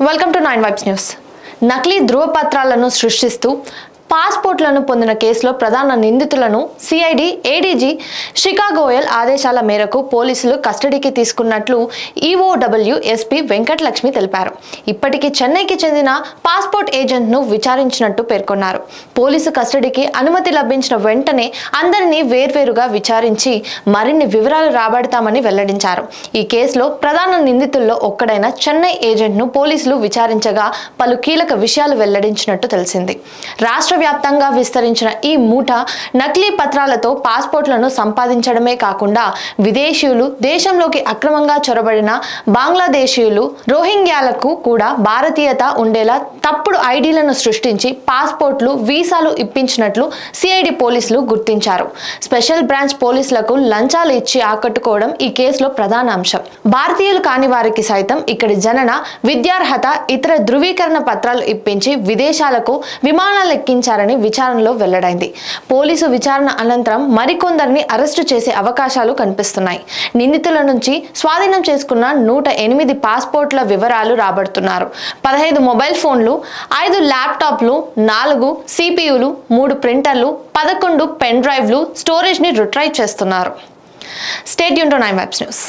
Welcome to 9 vibes news. నకిలీ ధృవపత్రాలను సృష్టిస్తూ పాస్పోర్ట్లను పొందిన కేసులో ప్రధాన నిందితులను సిఐడి ఏడీజీ శిఖా గోయల్ ఆదేశాల మేరకు పోలీసులు కస్టడీకి తీసుకున్నట్లు ఈఓడబ్ల్యూ ఎస్పీ వెంకటలక్ష్మి తెలిపారు. ఇప్పటికీ చెన్నైకి చెందిన పాస్పోర్ట్ ఏజెంట్ను విచారించినట్టు పేర్కొన్నారు. పోలీసు కస్టడీకి అనుమతి లభించిన వెంటనే అందరినీ వేర్వేరుగా విచారించి మరిన్ని వివరాలు రాబడతామని వెల్లడించారు. ఈ కేసులో ప్రధాన నిందితుల్లో ఒక్కడైన చెన్నై ఏజెంట్ను పోలీసులు విచారించగా పలు కీలక విషయాలు వెల్లడించినట్టు తెలిసింది. రాష్ట్ర వ్యాప్తంగా విస్తరించిన ఈ మూట నకిలీ పత్రాలతో పాస్పోర్ట్లను సంపాదించడమే కాకుండా విదేశీయులు, దేశంలోకి అక్రమంగా చొరబడిన బంగ్లాదేశీయులు, రోహింగ్యాలకు కూడా భారతీయత ఉండేలా తప్పుడు ఐడీలను సృష్టించి పాస్పోర్ట్లు, వీసాలు ఇప్పించినట్లు సిఐడి పోలీసులు గుర్తించారు. స్పెషల్ బ్రాంచ్ పోలీసులకు లంచాలు ఇచ్చి ఆకట్టుకోవడం ఈ కేసులో ప్రధాన అంశం. భారతీయులు కాని వారికి సైతం ఇక్కడి జనన, విద్యార్హత, ఇతర ధృవీకరణ పత్రాలు ఇప్పించి విదేశాలకు విమానాలు ఎక్కించారని విచారణలో వెల్లడైంది. పోలీసు విచారణ అనంతరం మరికొందరిని అరెస్టు చేసే అవకాశాలు కనిపిస్తున్నాయి. నిందితుల నుంచి స్వాధీనం చేసుకున్న 108 పాస్పోర్ట్ల వివరాలు రాబడుతున్నారు. 15 మొబైల్ ఫోన్లు, 5 ల్యాప్టాప్లు, 4 సిపియులు, 3 ప్రింటర్లు, 11 పెన్ డ్రైవ్లు, స్టోరేజ్ ని రిట్రైవ్ చేస్తున్నారు. Stay tune to 9 vibes news.